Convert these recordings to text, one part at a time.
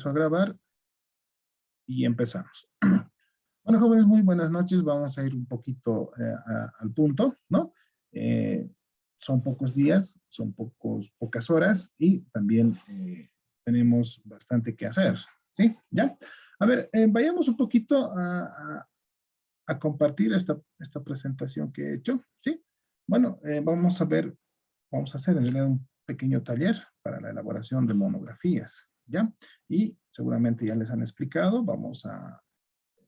empiezo a grabar y empezamos. Bueno, jóvenes, muy buenas noches. Vamos a ir un poquito al punto, ¿no? Son pocos días, son pocas horas y también tenemos bastante que hacer, ¿sí? ¿Ya? A ver, vayamos un poquito a compartir esta presentación que he hecho, ¿sí? Bueno, vamos a hacer en realidad un pequeño taller para la elaboración de monografías, ¿ya? Y seguramente ya les han explicado, vamos a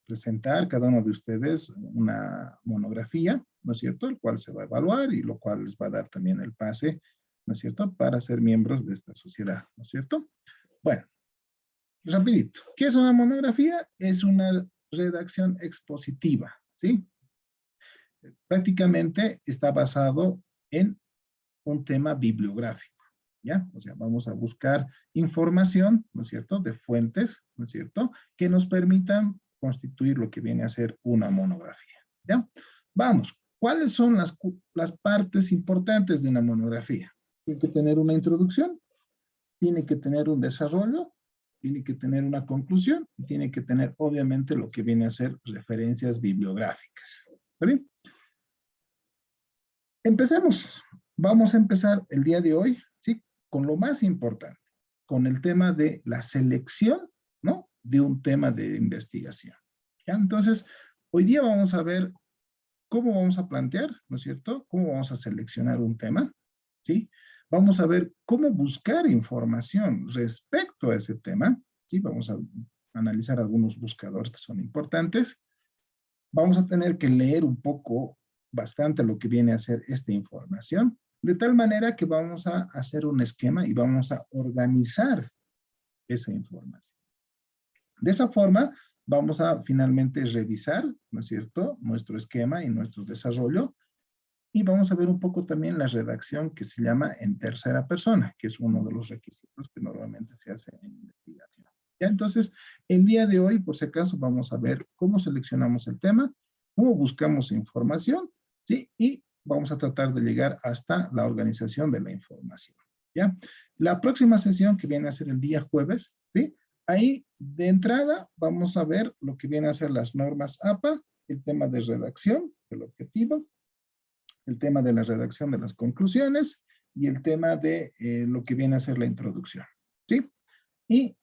presentar cada uno de ustedes una monografía, ¿no es cierto? El cual se va a evaluar y lo cual les va a dar también el pase, ¿no es cierto? Para ser miembros de esta sociedad, ¿no es cierto? Bueno, rapidito. ¿Qué es una monografía? Es una redacción expositiva, ¿sí? Prácticamente está basado en un tema bibliográfico, ¿ya? O sea, vamos a buscar información, ¿no es cierto?, de fuentes, ¿no es cierto?, que nos permitan constituir lo que viene a ser una monografía, ¿ya? Vamos, ¿cuáles son las partes importantes de una monografía? Tiene que tener una introducción, tiene que tener un desarrollo, tiene que tener una conclusión y tiene que tener, obviamente, lo que viene a ser referencias bibliográficas. ¿Está bien? Empecemos. Vamos a empezar el día de hoy, ¿sí? Con lo más importante, con el tema de la selección, ¿no? De un tema de investigación. ¿Ya? Entonces, hoy día vamos a ver cómo vamos a plantear, ¿no es cierto? Cómo vamos a seleccionar un tema, ¿sí? Vamos a ver cómo buscar información respecto a ese tema, ¿sí? Vamos a analizar algunos buscadores que son importantes. Vamos a tener que leer un poco, bastante lo que viene a ser esta información, de tal manera que vamos a hacer un esquema y vamos a organizar esa información. De esa forma, vamos a finalmente revisar, ¿no es cierto?, nuestro esquema y nuestro desarrollo, y vamos a ver un poco también la redacción que se llama en tercera persona, que es uno de los requisitos que normalmente se hace en investigación. ¿Ya? Entonces, el día de hoy, por si acaso, vamos a ver cómo seleccionamos el tema, cómo buscamos información, ¿sí? Y vamos a tratar de llegar hasta la organización de la información, ¿ya? La próxima sesión, que viene a ser el día jueves, ¿sí? Ahí, de entrada, vamos a ver lo que viene a ser las normas APA, el tema de redacción, del objetivo, el tema de la redacción de las conclusiones y el tema de lo que viene a ser la introducción, ¿sí? Y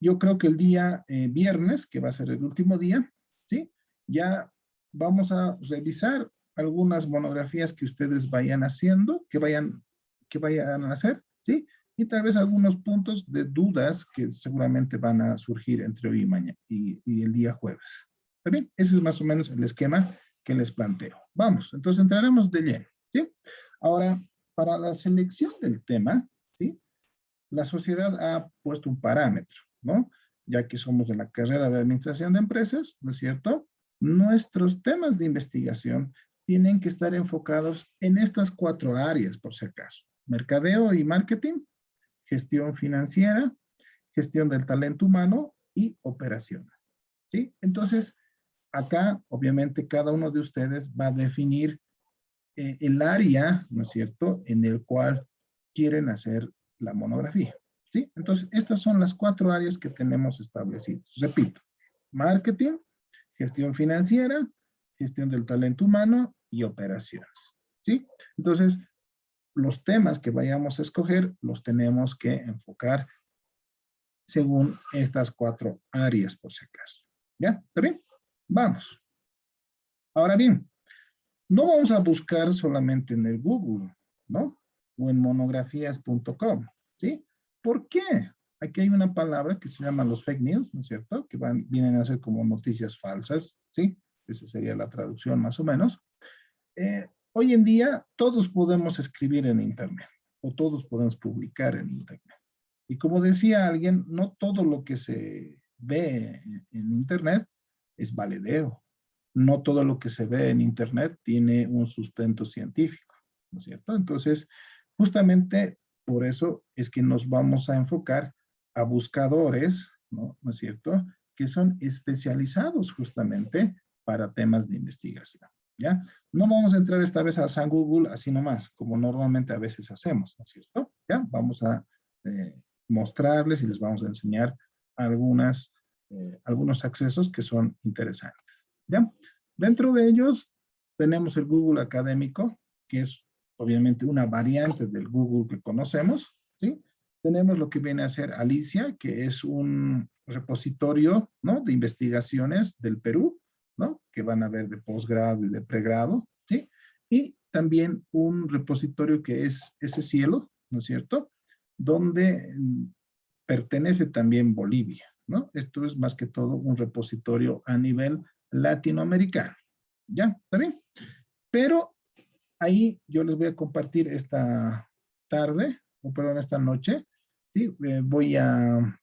yo creo que el día viernes, que va a ser el último día, ¿sí? Ya vamos a revisar algunas monografías que ustedes vayan haciendo, que vayan a hacer, ¿sí? Y tal vez algunos puntos de dudas que seguramente van a surgir entre hoy y mañana y el día jueves. ¿Está bien? Ese es más o menos el esquema que les planteo. Vamos, entonces entraremos de lleno, ¿sí? Ahora, para la selección del tema, ¿sí? La sociedad ha puesto un parámetro, ¿no? Ya que somos de la carrera de administración de empresas, ¿no es cierto? Nuestros temas de investigación tienen que estar enfocados en estas 4 áreas, por si acaso. Mercadeo y marketing, gestión financiera, gestión del talento humano y operaciones, ¿sí? Entonces, acá, obviamente, cada uno de ustedes va a definir el área, ¿no es cierto?, en el cual quieren hacer la monografía, ¿sí? Entonces, estas son las 4 áreas que tenemos establecidas. Repito, marketing, gestión financiera, gestión del talento humano y operaciones, ¿sí? Entonces, los temas que vayamos a escoger los tenemos que enfocar según estas 4 áreas, por si acaso. ¿Ya? ¿Está bien? Vamos. Ahora bien, no vamos a buscar solamente en el Google, ¿no? O en monografías.com, ¿sí? ¿Por qué? Aquí hay una palabra que se llama los fake news, ¿no es cierto? Que vienen a ser como noticias falsas, ¿sí? Esa sería la traducción más o menos. Hoy en día todos podemos escribir en Internet o todos podemos publicar en Internet. Y como decía alguien, no todo lo que se ve en Internet es valedero. No todo lo que se ve en Internet tiene un sustento científico, ¿no es cierto? Entonces, justamente por eso es que nos vamos a enfocar a buscadores, ¿no? ¿No es cierto? Que son especializados justamente para temas de investigación, ¿ya? No vamos a entrar esta vez a San Google así nomás, como normalmente a veces hacemos, ¿no es cierto? ¿Ya? Vamos a mostrarles y les vamos a enseñar algunos accesos que son interesantes. ¿Ya? Dentro de ellos tenemos el Google Académico, que es obviamente una variante del Google que conocemos, ¿sí? Tenemos lo que viene a ser Alicia, que es un repositorio, ¿no?, de investigaciones del Perú, ¿no?, que van a ver de posgrado y de pregrado, ¿sí? Y también un repositorio que es Ese Cielo, ¿no es cierto?, donde pertenece también Bolivia, ¿no? Esto es más que todo un repositorio a nivel latinoamericano. ¿Ya? ¿Está bien? Pero ahí yo les voy a compartir esta tarde, o perdón, esta noche, ¿sí? Voy a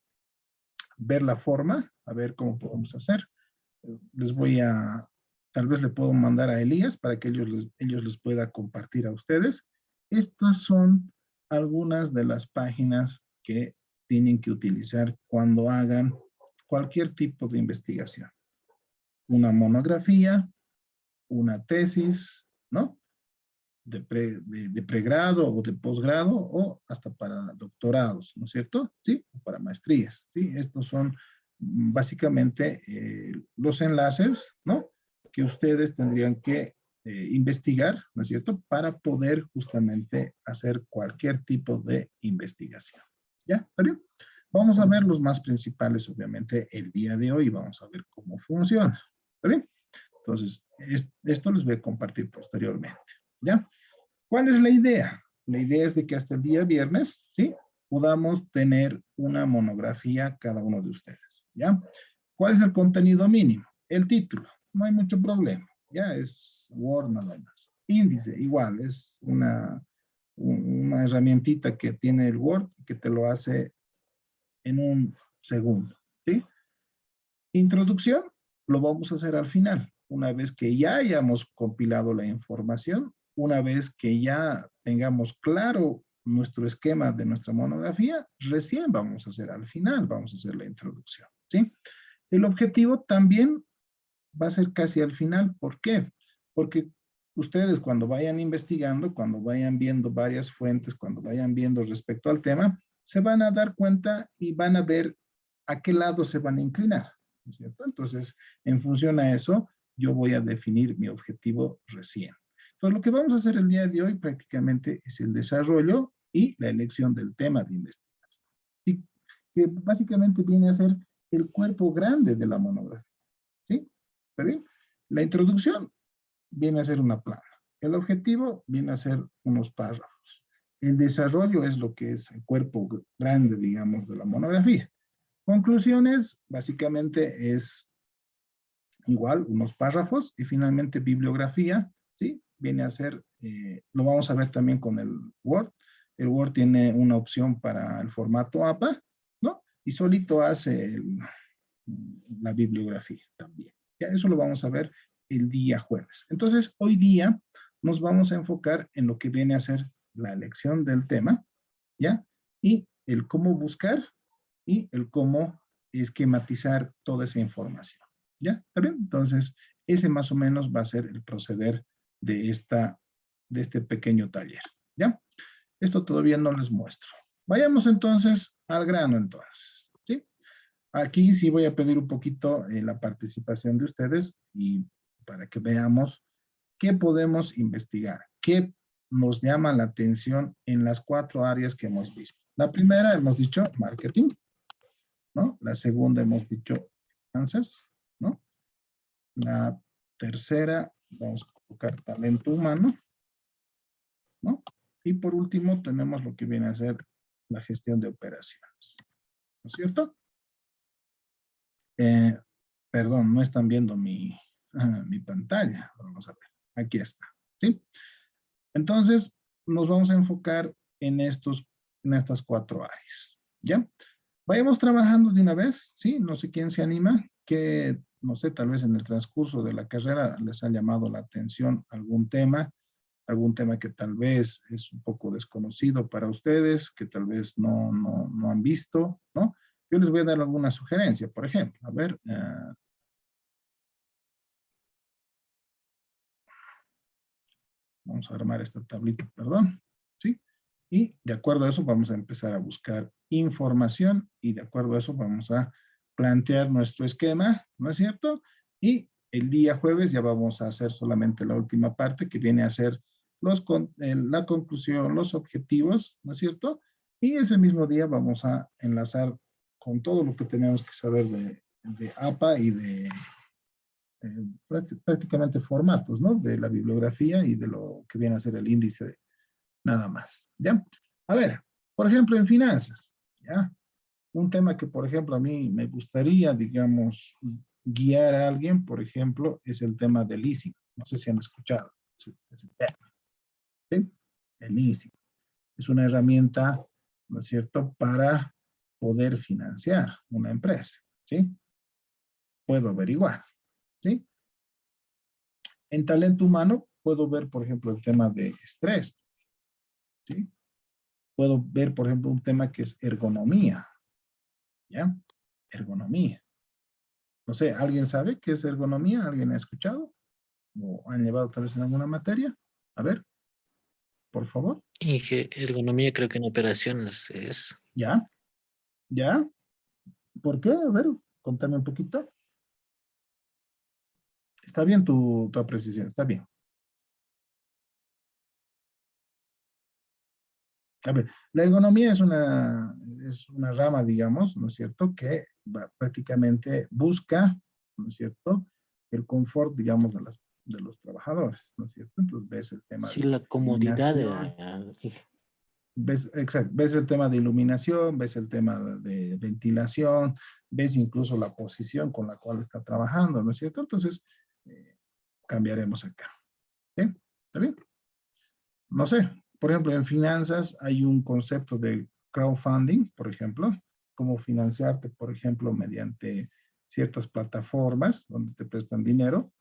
ver la forma, a ver cómo podemos hacer. Les voy a, tal vez le puedo mandar a Elías para que ellos les pueda compartir a ustedes. Estas son algunas de las páginas que tienen que utilizar cuando hagan cualquier tipo de investigación. Una monografía, una tesis, ¿no?, de pregrado o de posgrado o hasta para doctorados, ¿no es cierto? Sí, para maestrías, ¿sí? Estos son básicamente los enlaces, ¿no?, que ustedes tendrían que investigar, ¿no es cierto?, para poder justamente hacer cualquier tipo de investigación. ¿Ya? ¿Está bien? Vamos a ver los más principales, obviamente, el día de hoy. Vamos a ver cómo funciona. ¿Está bien? Entonces, esto les voy a compartir posteriormente. ¿Ya? ¿Cuál es la idea? La idea es de que hasta el día viernes, ¿sí?, podamos tener una monografía cada uno de ustedes. ¿Ya? ¿Cuál es el contenido mínimo? El título. No hay mucho problema. Ya es Word nada más. Índice, igual, es una herramientita que tiene el Word que te lo hace en un segundo. ¿Sí? Introducción, lo vamos a hacer al final, una vez que ya hayamos compilado la información, una vez que ya tengamos claro nuestro esquema de nuestra monografía, recién vamos a hacer al final, vamos a hacer la introducción, ¿sí? El objetivo también va a ser casi al final. ¿Por qué? Porque ustedes cuando vayan investigando, cuando vayan viendo varias fuentes, cuando vayan viendo respecto al tema, se van a dar cuenta y van a ver a qué lado se van a inclinar, ¿no es cierto? Entonces, en función a eso, yo voy a definir mi objetivo recién. Entonces, lo que vamos a hacer el día de hoy prácticamente es el desarrollo y la elección del tema de investigación. Y que básicamente viene a ser el cuerpo grande de la monografía. ¿Sí? ¿Está bien? La introducción viene a ser una plana. El objetivo viene a ser unos párrafos. El desarrollo es lo que es el cuerpo grande, digamos, de la monografía. Conclusiones, básicamente es igual, unos párrafos, y finalmente bibliografía, ¿sí? Viene a ser, lo vamos a ver también con el Word. El Word tiene una opción para el formato APA, ¿no? Y solito hace la bibliografía también. Ya eso lo vamos a ver el día jueves. Entonces, hoy día nos vamos a enfocar en lo que viene a ser la elección del tema, ¿ya? Y el cómo buscar y el cómo esquematizar toda esa información. ¿Ya? ¿Está bien? Entonces, ese más o menos va a ser el proceder de este pequeño taller. ¿Ya? Esto todavía no les muestro. Vayamos entonces al grano entonces. ¿Sí? Aquí sí voy a pedir un poquito la participación de ustedes y para que veamos qué podemos investigar, qué nos llama la atención en las 4 áreas que hemos visto. La primera hemos dicho marketing, ¿no? La segunda hemos dicho finanzas, ¿no? La tercera, vamos a colocar talento humano, ¿no? Y por último tenemos lo que viene a ser la gestión de operaciones, ¿no es cierto? Perdón, no están viendo mi pantalla. Vamos a ver, aquí está, ¿sí? Entonces, nos vamos a enfocar en estas 4 áreas, ¿ya? Vayamos trabajando de una vez, ¿sí? No sé quién se anima, que, no sé, tal vez en el transcurso de la carrera les ha llamado la atención algún tema que tal vez es un poco desconocido para ustedes, que tal vez no han visto, ¿no? Yo les voy a dar alguna sugerencia, por ejemplo, a ver, vamos a armar esta tablita, perdón, ¿sí? Y de acuerdo a eso vamos a empezar a buscar información y de acuerdo a eso vamos a plantear nuestro esquema, ¿no es cierto? Y el día jueves ya vamos a hacer solamente la última parte que viene a ser la conclusión, los objetivos, ¿no es cierto? Y ese mismo día vamos a enlazar con todo lo que tenemos que saber de APA y de prácticamente formatos, ¿no? De la bibliografía y de lo que viene a ser el índice de nada más, ¿ya? A ver, por ejemplo, en finanzas, ¿ya? Un tema que, por ejemplo, a mí me gustaría, digamos, guiar a alguien, por ejemplo, es el tema del leasing. No sé si han escuchado ese tema, ¿sí? El leasing es una herramienta, ¿no es cierto?, para poder financiar una empresa, ¿sí? Puedo averiguar, ¿sí? En talento humano puedo ver, por ejemplo, el tema de estrés, ¿sí? Puedo ver, por ejemplo, un tema que es ergonomía, ¿ya? Ergonomía. No sé, ¿alguien sabe qué es ergonomía? ¿Alguien ha escuchado? ¿O han llevado tal vez en alguna materia? A ver, por favor. Y que ergonomía creo que en operaciones es. ¿Ya? ¿Ya? ¿Por qué? A ver, contame un poquito. Está bien tu apreciación, está bien. A ver, la ergonomía es una rama, digamos, ¿no es cierto?, que prácticamente busca, ¿no es cierto?, el confort, digamos, de los trabajadores, ¿no es cierto? Entonces ves el tema Sí, de la comodidad. iluminación, exacto, ves el tema de iluminación, ves el tema de ventilación, ves incluso la posición con la cual está trabajando, ¿no es cierto? Entonces, eh, cambiaremos acá, ¿sí? ¿Está bien? No sé, por ejemplo, en finanzas hay un concepto de crowdfunding, por ejemplo, cómo financiarte, por ejemplo, mediante ciertas plataformas donde te prestan dinero.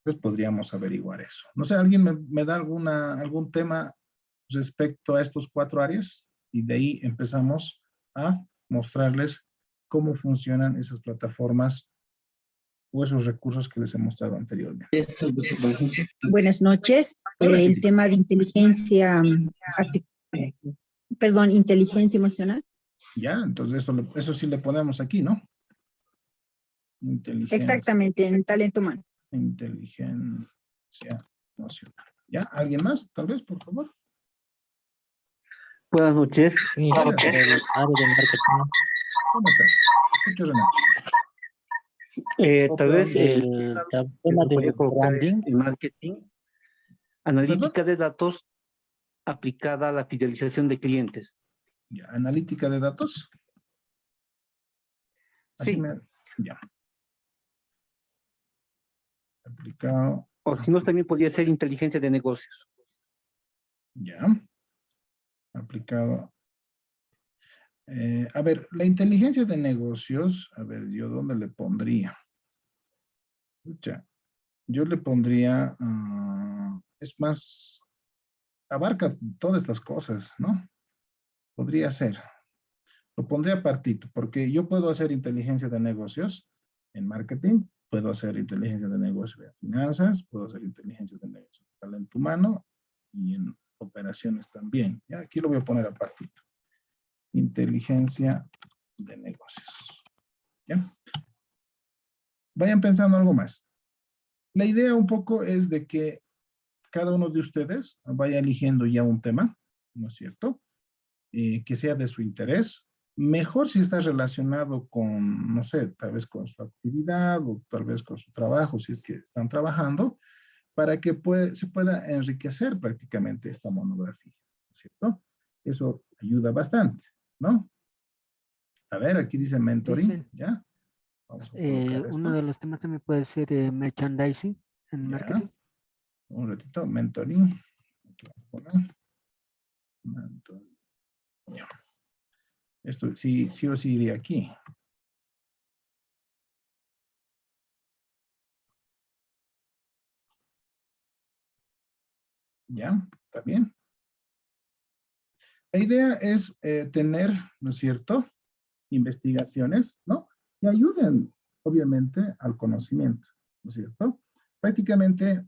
Entonces podríamos averiguar eso. No sé, ¿alguien me da algún tema respecto a estos 4 áreas? Y de ahí empezamos a mostrarles cómo funcionan esas plataformas o esos recursos que les he mostrado anteriormente. Buenas noches. Hola, El Kitty. tema de inteligencia, perdón, inteligencia emocional. Ya, entonces eso sí le ponemos aquí, ¿no? Inteligencia, Exactamente, en talento humano. inteligencia emocional. ¿Ya? ¿Alguien más? Tal vez, por favor. Buenas noches. Y para el área de marketing, ¿Cómo estás? Escucho, Renato. Tal vez el que tema se podría de colocar branding. en marketing, ¿Perdón? analítica de datos aplicada a la fidelización de clientes. Ya, analítica de datos. Así Sí, me... Ya. Aplicado. o si no, también podría ser inteligencia de negocios. Ya. Aplicado. A ver, la inteligencia de negocios, a ver, ¿yo dónde le pondría? Escucha, yo le pondría, es más, abarca todas estas cosas, ¿no? Podría ser. Lo pondría apartito, porque yo puedo hacer inteligencia de negocios en marketing, puedo hacer inteligencia de negocios en finanzas, puedo hacer inteligencia de negocios en talento humano y en operaciones también. ¿Ya? Aquí lo voy a poner apartito. Inteligencia de negocios. ¿Ya? Vayan pensando algo más. La idea un poco es de que cada uno de ustedes vaya eligiendo ya un tema, ¿no es cierto? Que sea de su interés. Mejor si está relacionado con, no sé, tal vez con su actividad o tal vez con su trabajo, si es que están trabajando, para que se pueda enriquecer prácticamente esta monografía, ¿no es cierto? Eso ayuda bastante, ¿no? A ver, aquí dice mentoring, Dicen, ¿ya? Vamos a colocar uno esto, de los temas también puede ser merchandising en ¿ya? marketing. Un ratito, mentoring. Aquí vamos a poner mentoring. Ya. Esto sí, sí o sí iría aquí. ¿Ya? ¿Está bien? La idea es tener, ¿no es cierto?, investigaciones, ¿no? Que ayuden, obviamente, al conocimiento, ¿no es cierto? Prácticamente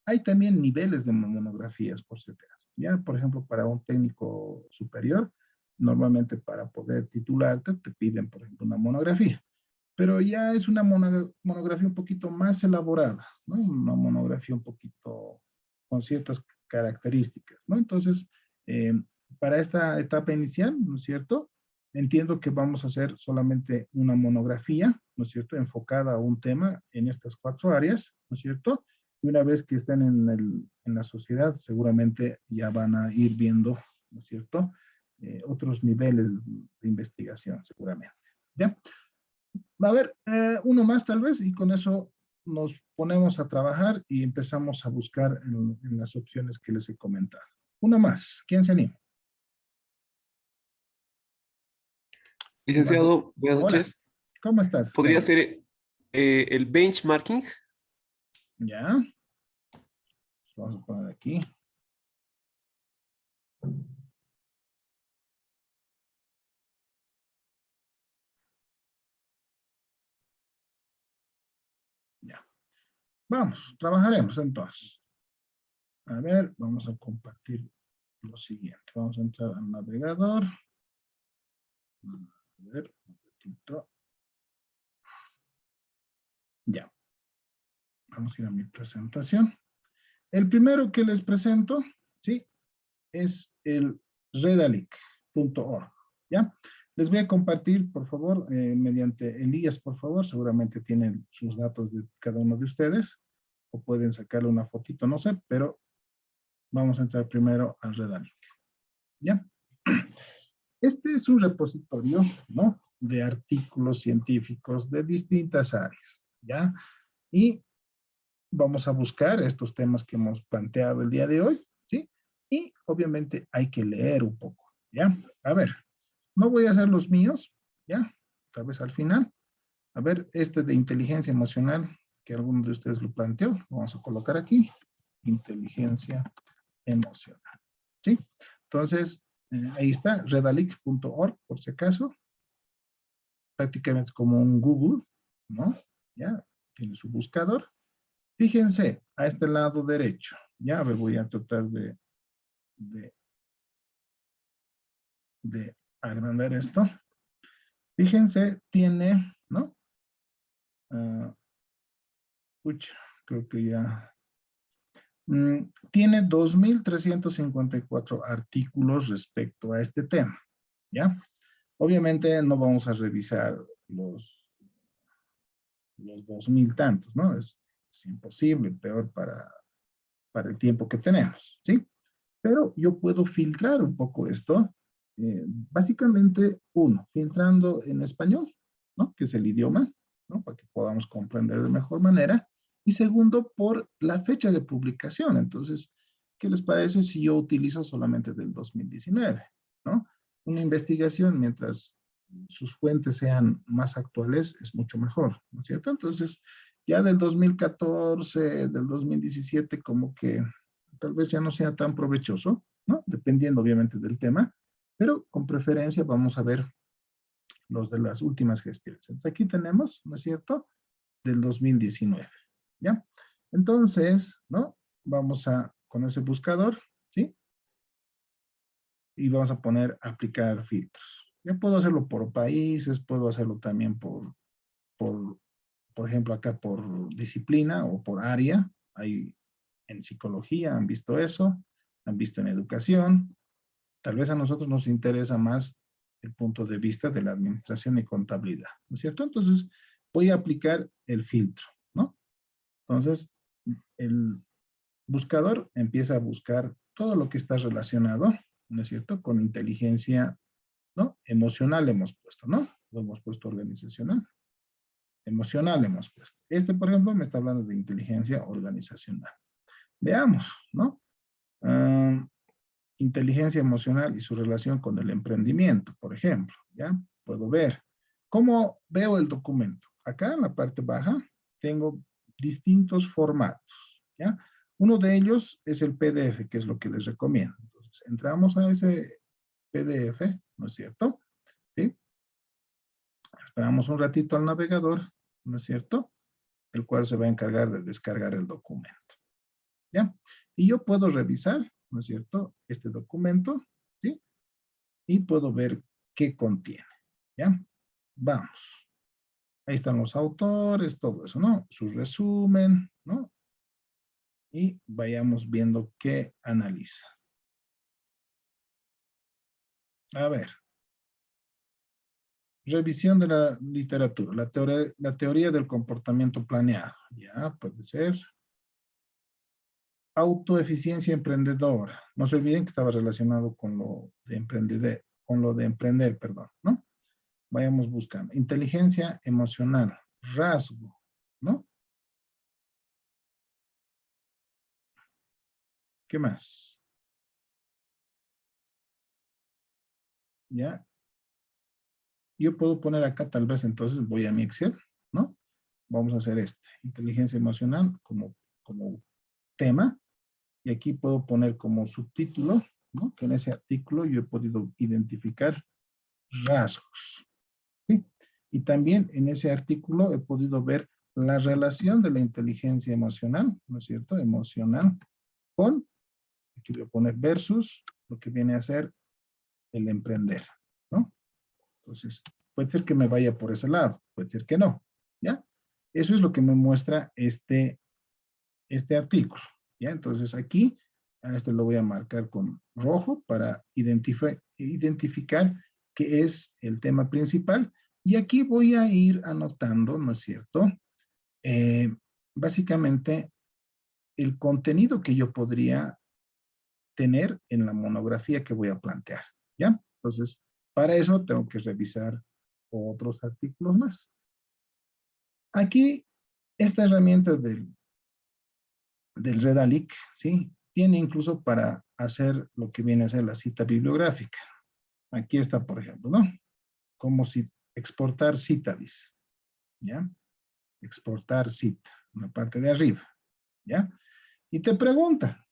hay también niveles de monografías, por si acaso. Ya, por ejemplo, para un técnico superior, Normalmente para poder titularte te piden, por ejemplo, una monografía. Pero ya es una monografía un poquito más elaborada, ¿no? Una monografía un poquito con ciertas características, ¿no? Entonces, para esta etapa inicial, ¿no es cierto? Entiendo que vamos a hacer solamente una monografía, ¿no es cierto? Enfocada a un tema en estas 4 áreas, ¿no es cierto? Y una vez que estén en la sociedad, seguramente ya van a ir viendo, ¿no es cierto? Otros niveles de investigación, seguramente. ¿Ya? A ver, uno más tal vez, y con eso nos ponemos a trabajar y empezamos a buscar en las opciones que les he comentado. Uno más, ¿quién se anima? Licenciado, buenas Hola, noches. ¿cómo estás? ¿Podría Kevin? ser el benchmarking? Ya. Vamos a poner aquí. Ya. Vamos, trabajaremos entonces. A ver, vamos a compartir lo siguiente. Vamos a entrar al navegador. A ver, un poquito. Ya. Vamos a ir a mi presentación. El primero que les presento, ¿sí? Es el redalic.org, ¿ya? Les voy a compartir, por favor, mediante Elías, por favor, seguramente tienen sus datos de cada uno de ustedes, o pueden sacarle una fotito, no sé, pero vamos a entrar primero al Redalic, ¿ya? Este es un repositorio, ¿no? De artículos científicos de distintas áreas, ¿ya? Y vamos a buscar estos temas que hemos planteado el día de hoy, ¿sí? Y obviamente hay que leer un poco, ¿ya? A ver, no voy a hacer los míos, ¿ya? Tal vez al final. A ver, este de inteligencia emocional, que alguno de ustedes lo planteó, lo vamos a colocar aquí. Inteligencia emocional, ¿sí? Entonces, ahí está, redalic.org, por si acaso. Prácticamente es como un Google, ¿no? ¿Ya? Tiene su buscador. Fíjense, a este lado derecho, ya, a ver, voy a tratar de agrandar esto. Fíjense, tiene, ¿no? Creo que ya. Tiene 2.354 artículos respecto a este tema, ¿ya? Obviamente no vamos a revisar los 2.000 tantos, ¿no? Es imposible, peor para el tiempo que tenemos, ¿sí? Pero yo puedo filtrar un poco esto. Básicamente, uno, filtrando en español, ¿no? Que es el idioma, ¿no? Para que podamos comprender de mejor manera. Y segundo, por la fecha de publicación. Entonces, ¿qué les parece si yo utilizo solamente del 2019, ¿no? Una investigación, mientras sus fuentes sean más actuales, es mucho mejor, ¿no es cierto? Entonces, ya del 2014, del 2017, como que tal vez ya no sea tan provechoso, ¿no? Dependiendo obviamente del tema, pero con preferencia vamos a ver los de las últimas gestiones. Entonces aquí tenemos, ¿no es cierto?, del 2019, ¿ya? Entonces, ¿no? Vamos a, con ese buscador, ¿sí? Y vamos a poner aplicar filtros. Ya puedo hacerlo por países, puedo hacerlo también por ejemplo, acá por disciplina o por área. Hay en psicología, han visto eso, han visto en educación. Tal vez a nosotros nos interesa más el punto de vista de la administración y contabilidad, ¿no es cierto? Entonces, voy a aplicar el filtro, ¿no? Entonces, el buscador empieza a buscar todo lo que está relacionado, ¿no es cierto?, con inteligencia, ¿no? Emocional hemos puesto, ¿no? Lo hemos puesto organizacional. Emocional hemos puesto. Este, por ejemplo, me está hablando de inteligencia organizacional. Veamos, ¿no? Inteligencia emocional y su relación con el emprendimiento, por ejemplo, ¿ya? Puedo ver. ¿Cómo veo el documento? Acá en la parte baja tengo distintos formatos, ¿ya? Uno de ellos es el PDF, que es lo que les recomiendo. Entonces, entramos a ese PDF, ¿no es cierto? ¿Sí? Esperamos un ratito al navegador, ¿no es cierto?, el cual se va a encargar de descargar el documento, ¿ya? Y yo puedo revisar, ¿no es cierto?, este documento, ¿sí? y puedo ver qué contiene. ¿Ya? Vamos. Ahí están los autores, todo eso, ¿no? Su resumen, ¿no? Y vayamos viendo qué analiza. A ver. Revisión de la literatura, la teoría del comportamiento planeado. Ya, puede ser. Autoeficiencia emprendedora. No se olviden que estaba relacionado con lo de emprender, perdón, ¿no? Vayamos buscando. Inteligencia emocional, rasgo, ¿no? ¿Qué más? ¿Ya? Yo puedo poner acá, tal vez entonces voy a mi Excel, ¿no? Vamos a hacer inteligencia emocional como tema. Y aquí puedo poner como subtítulo, ¿no? Que en ese artículo yo he podido identificar rasgos. ¿Sí? Y también en ese artículo he podido ver la relación de la inteligencia emocional, ¿no es cierto? Emocional con, aquí voy a poner versus, lo que viene a ser el emprender, ¿no? Entonces, puede ser que me vaya por ese lado, puede ser que no, ¿ya? Eso es lo que me muestra este artículo, ¿ya? Entonces aquí, a este lo voy a marcar con rojo para identificar qué es el tema principal. Y aquí voy a ir anotando, ¿no es cierto? Básicamente, el contenido que yo podría tener en la monografía que voy a plantear, ¿ya? Entonces, para eso tengo que revisar otros artículos más. Aquí, esta herramienta del Redalyc, ¿sí? Tiene incluso para hacer lo que viene a ser la cita bibliográfica. Aquí está, por ejemplo, ¿no? Como si exportar cita, dice, ¿ya? Exportar cita, en la parte de arriba, ¿ya? Y te pregunta,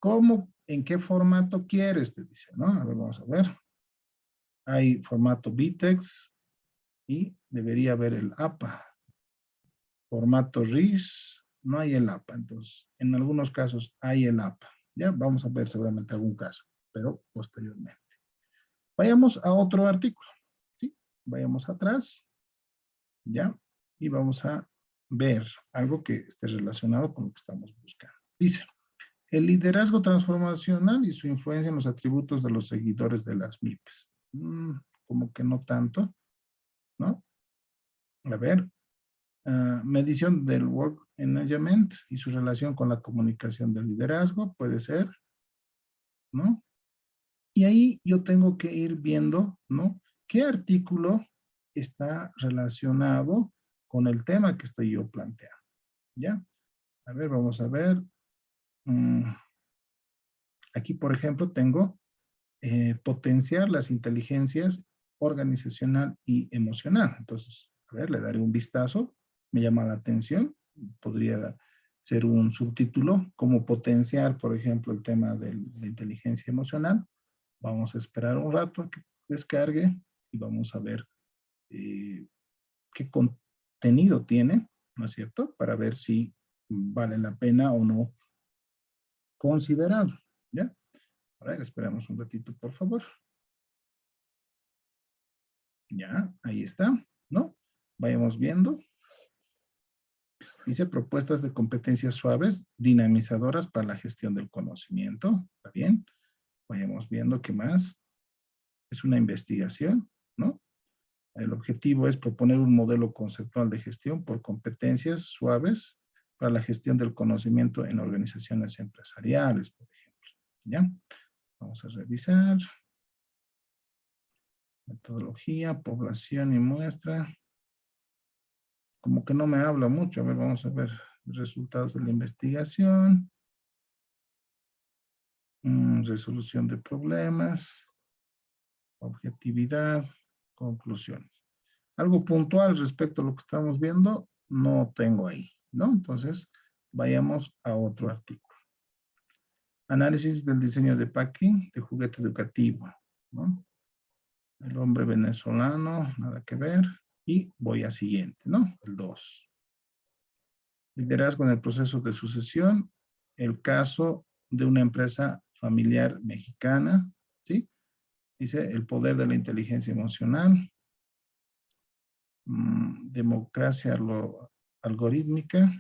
¿cómo, en qué formato quieres? Te dice, ¿no? A ver, vamos a ver. Hay formato BTEX y debería haber el APA. Formato RIS, no hay el APA. Entonces, en algunos casos hay el APA. Ya vamos a ver seguramente algún caso, pero posteriormente. Vayamos a otro artículo, ¿sí? Vayamos atrás, ¿ya? Y vamos a ver algo que esté relacionado con lo que estamos buscando. Dice, el liderazgo transformacional y su influencia en los atributos de los seguidores de las MIPES. Como que no tanto, ¿no? A ver, medición del work engagement y su relación con la comunicación del liderazgo, puede ser, ¿no? Y ahí yo tengo que ir viendo, ¿no? ¿Qué artículo está relacionado con el tema que estoy yo planteando? ¿Ya? A ver, vamos a ver. Aquí, por ejemplo, tengo potenciar las inteligencias organizacional y emocional. Entonces, a ver, le daré un vistazo. Me llama la atención. Podría ser un subtítulo, como potenciar, por ejemplo, el tema de la inteligencia emocional. Vamos a esperar un rato a que descargue y vamos a ver qué contenido tiene, ¿no es cierto? Para ver si vale la pena o no considerarlo, ¿ya? A ver, esperamos un ratito, por favor. Ya, ahí está, ¿no? Vayamos viendo. Dice propuestas de competencias suaves, dinamizadoras para la gestión del conocimiento. ¿Está bien? Vayamos viendo qué más. Es una investigación, ¿no? El objetivo es proponer un modelo conceptual de gestión por competencias suaves para la gestión del conocimiento en organizaciones empresariales, por ejemplo. ¿Ya? Vamos a revisar. Metodología, población y muestra. Como que no me habla mucho. A ver, vamos a ver los resultados de la investigación. Resolución de problemas. Objetividad. Conclusiones. Algo puntual respecto a lo que estamos viendo, no tengo ahí, ¿no? Entonces, vayamos a otro artículo. Análisis del diseño de packing de juguete educativo, ¿no? El hombre venezolano, nada que ver. Y voy a siguiente, ¿no? El 2. Liderazgo en el proceso de sucesión. El caso de una empresa familiar mexicana, ¿sí? Dice el poder de la inteligencia emocional, democracia algorítmica,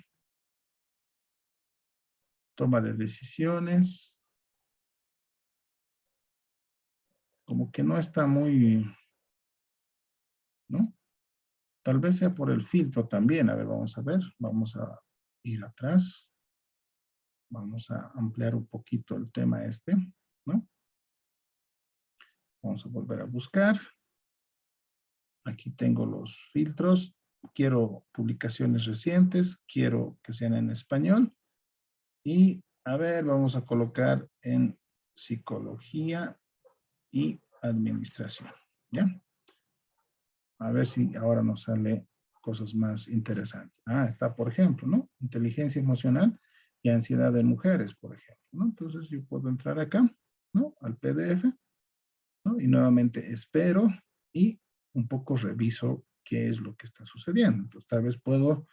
toma de decisiones. Como que no está muy, ¿no? Tal vez sea por el filtro también. A ver, vamos a ver. Vamos a ir atrás. Vamos a ampliar un poquito el tema este, ¿no? Vamos a volver a buscar. Aquí tengo los filtros. Quiero publicaciones recientes. Quiero que sean en español. Y, a ver, vamos a colocar en psicología y administración, ¿ya? A ver si ahora nos sale cosas más interesantes. Ah, está, por ejemplo, ¿no? Inteligencia emocional y ansiedad en mujeres, por ejemplo, ¿no? Entonces yo puedo entrar acá, ¿no? Al PDF, ¿no? Y nuevamente espero y un poco reviso qué es lo que está sucediendo. Entonces tal vez puedo, o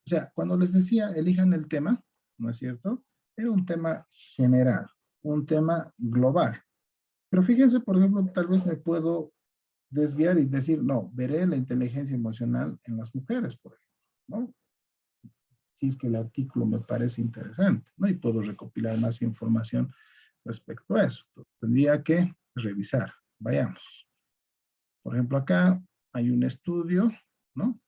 sea, cuando les decía elijan el tema, ¿no es cierto? Era un tema general, un tema global. Pero fíjense, por ejemplo, tal vez me puedo desviar y decir, no, veré la inteligencia emocional en las mujeres, por ejemplo, ¿no? Si es que el artículo me parece interesante, ¿no? Y puedo recopilar más información respecto a eso. Entonces, tendría que revisar. Vayamos. Por ejemplo, acá hay un estudio, ¿no?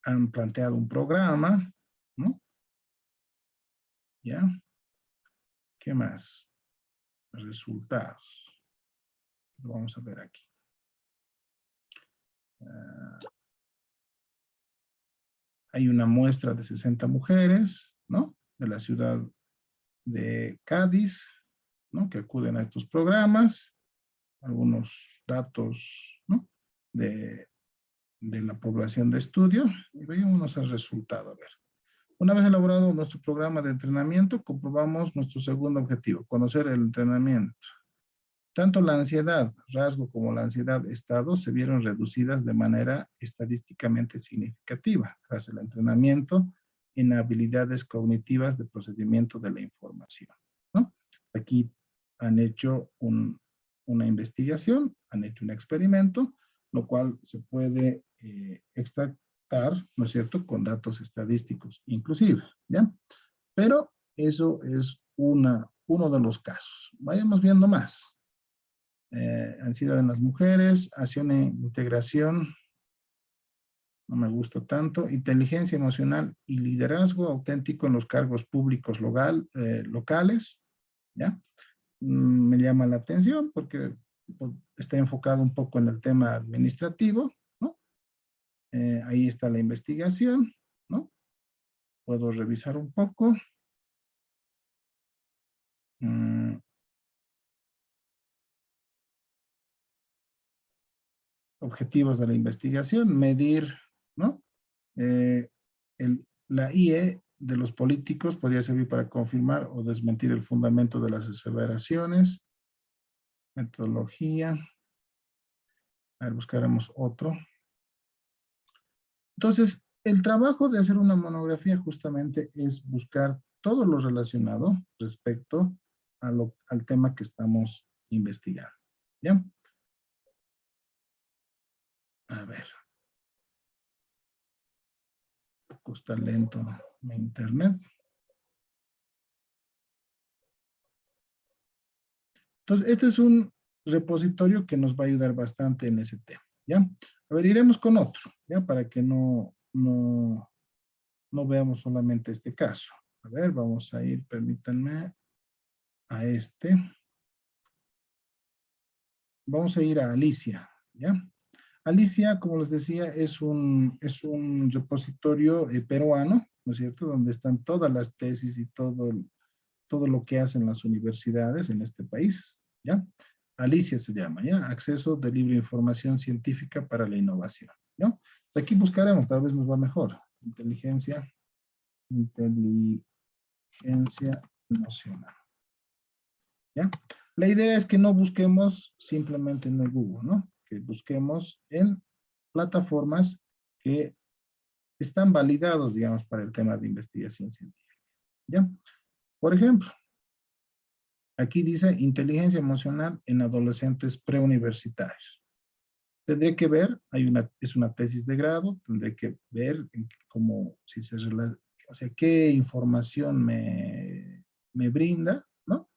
Han planteado un programa, ¿no? ¿Ya? ¿Qué más? Resultados. Lo vamos a ver aquí. Hay una muestra de 60 mujeres, ¿no? De la ciudad de Cádiz, ¿no? Que acuden a estos programas. Algunos datos, ¿no? De la población de estudio. Y veamos el resultado. A ver. Una vez elaborado nuestro programa de entrenamiento, comprobamos nuestro segundo objetivo, conocer el entrenamiento. Tanto la ansiedad, rasgo, como la ansiedad, estado, se vieron reducidas de manera estadísticamente significativa tras el entrenamiento en habilidades cognitivas de procedimiento de la información, ¿no? Aquí han hecho una investigación, han hecho un experimento, lo cual se puede extractar, ¿no es cierto?, con datos estadísticos inclusive, ¿ya? Pero eso es uno de los casos. Vayamos viendo más. Ansiedad en las mujeres, acción e integración, no me gusta tanto, inteligencia emocional y liderazgo auténtico en los cargos públicos locales, ¿ya? Me llama la atención porque pues, está enfocado un poco en el tema administrativo, ¿no? Ahí está la investigación, ¿no? Puedo revisar un poco. Objetivos de la investigación, medir, ¿no? La IE de los políticos podría servir para confirmar o desmentir el fundamento de las aseveraciones. Metodología. A ver, buscaremos otro. Entonces, el trabajo de hacer una monografía justamente es buscar todo lo relacionado respecto al tema que estamos investigando. ¿Ya? A ver. Un poco está lento mi internet. Entonces, este es un repositorio que nos va a ayudar bastante en ese tema, ¿ya? A ver, iremos con otro, ¿ya? Para que no veamos solamente este caso. A ver, vamos a ir, permítanme, a este. Vamos a ir a Alicia, ¿ya? Alicia, como les decía, es un repositorio peruano, ¿no es cierto? Donde están todas las tesis y todo lo que hacen las universidades en este país, ¿ya? Alicia se llama, ¿ya? Acceso de libre información científica para la innovación, ¿no? Aquí buscaremos, tal vez nos va mejor. Inteligencia emocional, ¿ya? La idea es que no busquemos simplemente en el Google, ¿no? Que busquemos en plataformas que están validados, digamos, para el tema de investigación científica, ¿ya? Por ejemplo, Aquí dice inteligencia emocional en adolescentes preuniversitarios. Tendré que ver, es una tesis de grado, tendré que ver cómo, si se o sea, qué información me brinda, ¿no?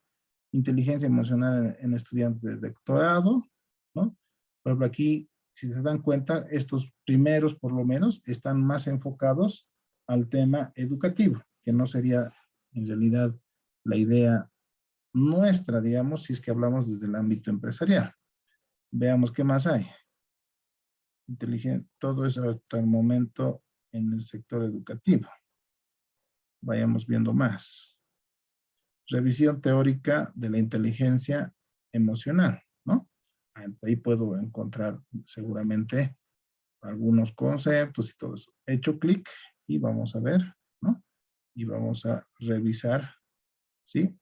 Inteligencia emocional en estudiantes de doctorado, ¿no? Por ejemplo, aquí, si se dan cuenta, estos primeros, por lo menos, están más enfocados al tema educativo, que no sería, en realidad, la idea nuestra, digamos, si es que hablamos desde el ámbito empresarial. Veamos qué más hay. Todo eso hasta el momento en el sector educativo. Vayamos viendo más. Revisión teórica de la inteligencia emocional, ¿no? Ahí puedo encontrar seguramente algunos conceptos y todo eso. He hecho clic y vamos a ver, ¿no? Y vamos a revisar, ¿sí?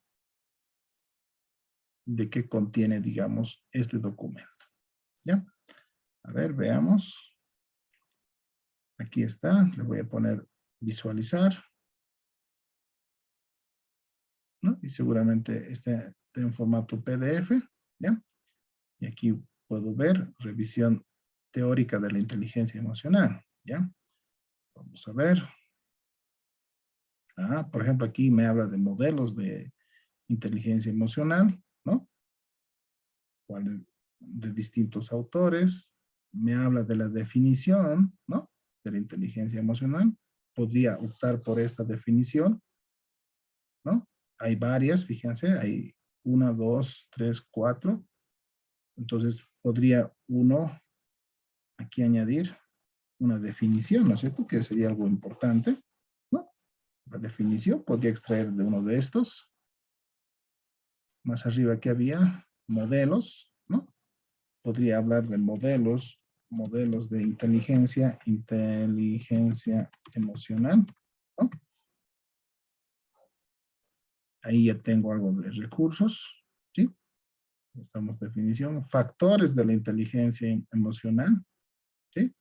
De qué contiene, digamos, este documento. ¿Ya? A ver, veamos. Aquí está, le voy a poner visualizar, ¿no? Y seguramente está en formato PDF, ¿ya? Y aquí puedo ver revisión teórica de la inteligencia emocional, ¿ya? Vamos a ver. Por ejemplo, aquí me habla de modelos de inteligencia emocional, ¿no? De distintos autores. Me habla de la definición, ¿no? De la inteligencia emocional. Podría optar por esta definición, ¿no? Hay varias, fíjense, hay 1, 2, 3, 4. Entonces, podría uno aquí añadir una definición, ¿no es cierto? Que sería algo importante, ¿no? La definición podría extraer de uno de estos. Más arriba aquí había modelos, ¿no? Podría hablar de modelos de inteligencia emocional, ¿no? Ahí ya tengo algo de recursos, ¿sí? Estamos definición, factores de la inteligencia emocional, ¿sí?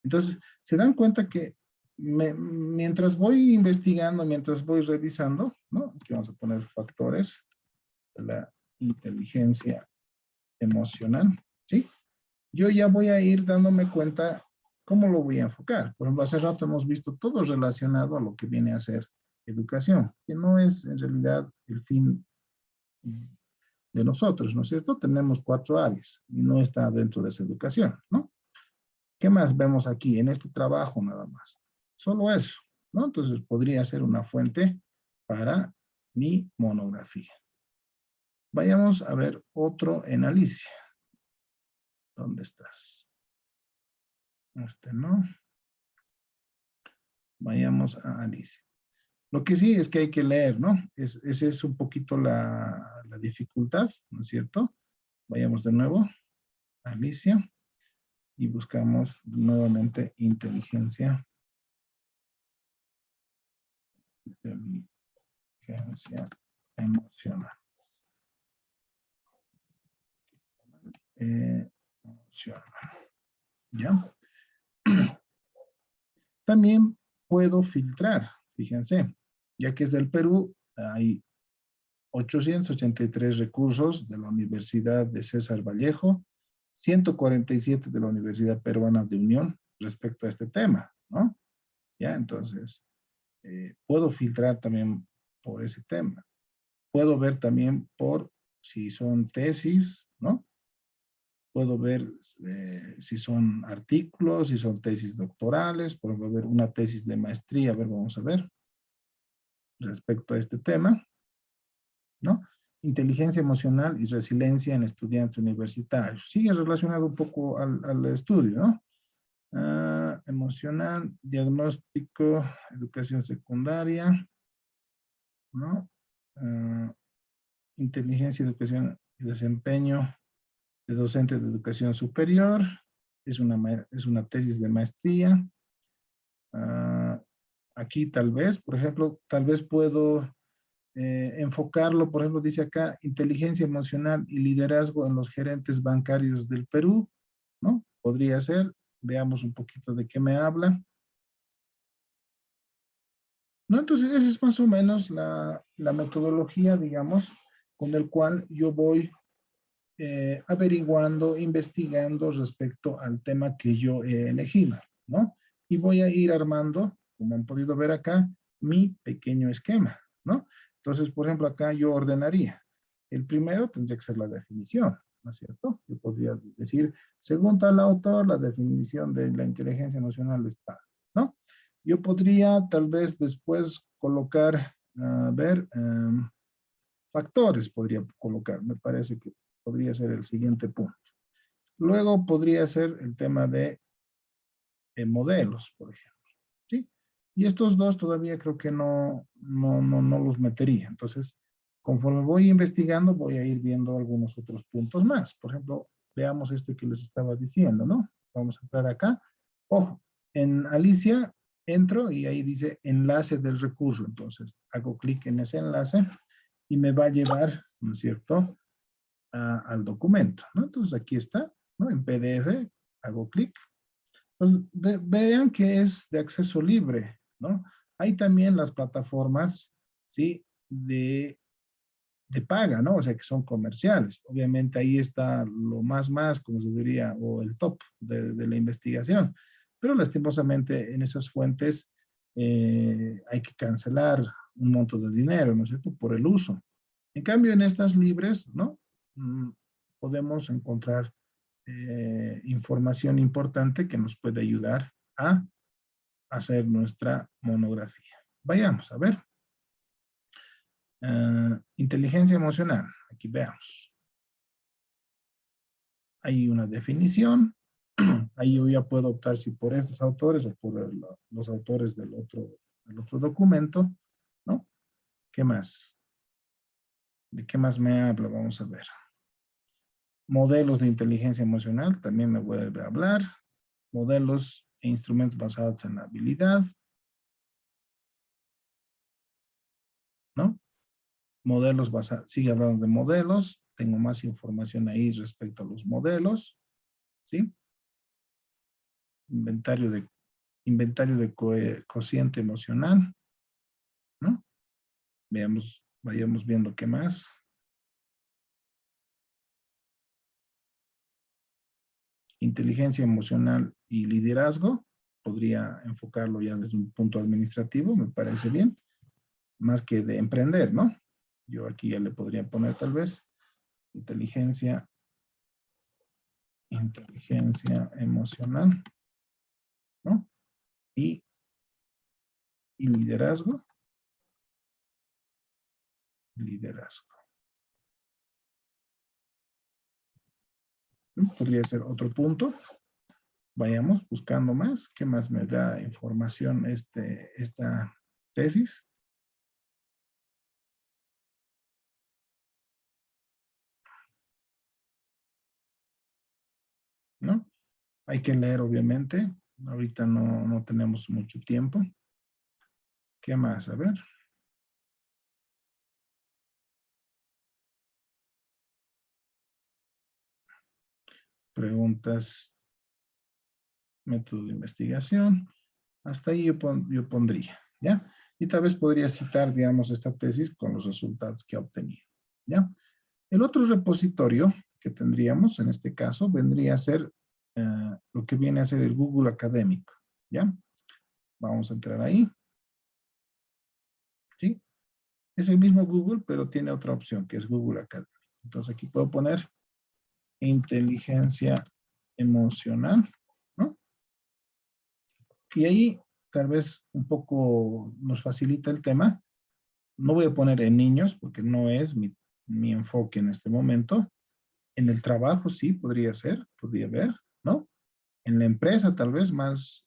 Entonces, se dan cuenta que mientras voy investigando, mientras voy revisando, ¿no? Aquí vamos a poner factores de la inteligencia emocional, ¿sí? Yo ya voy a ir dándome cuenta cómo lo voy a enfocar. Por ejemplo, hace rato hemos visto todo relacionado a lo que viene a ser educación, que no es en realidad el fin de nosotros, ¿no es cierto? Tenemos 4 áreas y no está dentro de esa educación, ¿no? ¿Qué más vemos aquí en este trabajo nada más? Solo eso, ¿no? Entonces podría ser una fuente para mi monografía. Vayamos a ver otro en Alicia. ¿Dónde estás? Este no. Vayamos a Alicia. Lo que sí es que hay que leer, ¿no? Esa es un poquito la dificultad, ¿no es cierto? Vayamos de nuevo a Alicia y buscamos nuevamente inteligencia emocional. Emocional. ¿Ya? También puedo filtrar, fíjense, ya que es del Perú, hay 883 recursos de la Universidad de César Vallejo, 147 de la Universidad Peruana de Unión respecto a este tema, ¿no? Ya, entonces, puedo filtrar también por ese tema. Puedo ver también por si son tesis, ¿no? Puedo ver si son artículos, si son tesis doctorales, por ejemplo, ver una tesis de maestría, a ver, vamos a ver, respecto a este tema, ¿no? Inteligencia emocional y resiliencia en estudiantes universitarios. Sigue relacionado un poco al estudio, ¿no? Emocional, diagnóstico, educación secundaria, ¿no? Inteligencia, educación y desempeño de docente de educación superior, es una tesis de maestría. Aquí tal vez, por ejemplo, tal vez puedo enfocarlo, por ejemplo, dice acá, inteligencia emocional y liderazgo en los gerentes bancarios del Perú, ¿no? Podría ser, veamos un poquito de qué me habla. ¿No? Entonces, esa es más o menos la metodología, digamos, con el cual yo voy averiguando, investigando respecto al tema que yo he elegido, ¿no? Y voy a ir armando, como han podido ver acá, mi pequeño esquema, ¿no? Entonces, por ejemplo, acá yo ordenaría. El primero tendría que ser la definición, ¿no es cierto? Yo podría decir, según tal autor, la definición de la inteligencia emocional está, ¿no? Yo podría tal vez después colocar, a ver, factores podría colocar, me parece que podría ser el siguiente punto. Luego podría ser el tema de modelos, por ejemplo, ¿sí? Y estos dos todavía creo que no los metería. Entonces, conforme voy investigando, voy a ir viendo algunos otros puntos más. Por ejemplo, veamos este que les estaba diciendo, ¿no? Vamos a entrar acá. Ojo, en Alicia entro y ahí dice enlace del recurso. Entonces, hago clic en ese enlace y me va a llevar, ¿no es cierto?, al documento, ¿no? Entonces, aquí está, ¿no? En PDF, hago clic. Pues vean que es de acceso libre, ¿no? Hay también las plataformas, ¿sí? De paga, ¿no? O sea, que son comerciales. Obviamente ahí está lo más, como se diría, o el top de la investigación. Pero lastimosamente en esas fuentes hay que cancelar un monto de dinero, ¿no es cierto? Por el uso. En cambio, en estas libres, ¿no? Podemos encontrar información importante que nos puede ayudar a hacer nuestra monografía. Vayamos a ver. Inteligencia emocional. Aquí veamos. Hay una definición. Ahí yo ya puedo optar si por estos autores o por los autores del otro documento, ¿no? ¿Qué más? ¿De qué más me habla? Vamos a ver. Modelos de inteligencia emocional, también me vuelve a hablar. Modelos e instrumentos basados en la habilidad, ¿no? Modelos basados, sigue hablando de modelos, tengo más información ahí respecto a los modelos, ¿sí? Inventario de cociente emocional, ¿no? Veamos, vayamos viendo qué más. Inteligencia emocional y liderazgo, podría enfocarlo ya desde un punto administrativo, me parece bien, más que de emprender, ¿no? Yo aquí ya le podría poner tal vez inteligencia emocional, ¿no? Y liderazgo. ¿No? Podría ser otro punto. Vayamos buscando más. ¿Qué más me da información esta tesis? ¿No? Hay que leer, obviamente. Ahorita no tenemos mucho tiempo. ¿Qué más? A ver. Preguntas, método de investigación. Hasta ahí yo pondría, ¿ya? Y tal vez podría citar, digamos, esta tesis con los resultados que ha obtenido, ¿ya? El otro repositorio que tendríamos, en este caso, vendría a ser lo que viene a ser el Google Académico, ¿ya? Vamos a entrar ahí. ¿Sí? Es el mismo Google, pero tiene otra opción, que es Google Académico. Entonces aquí puedo poner inteligencia emocional, ¿no? Y ahí tal vez un poco nos facilita el tema. No voy a poner en niños, porque no es mi enfoque en este momento. En el trabajo sí, podría ser, podría ver, ¿no? En la empresa tal vez más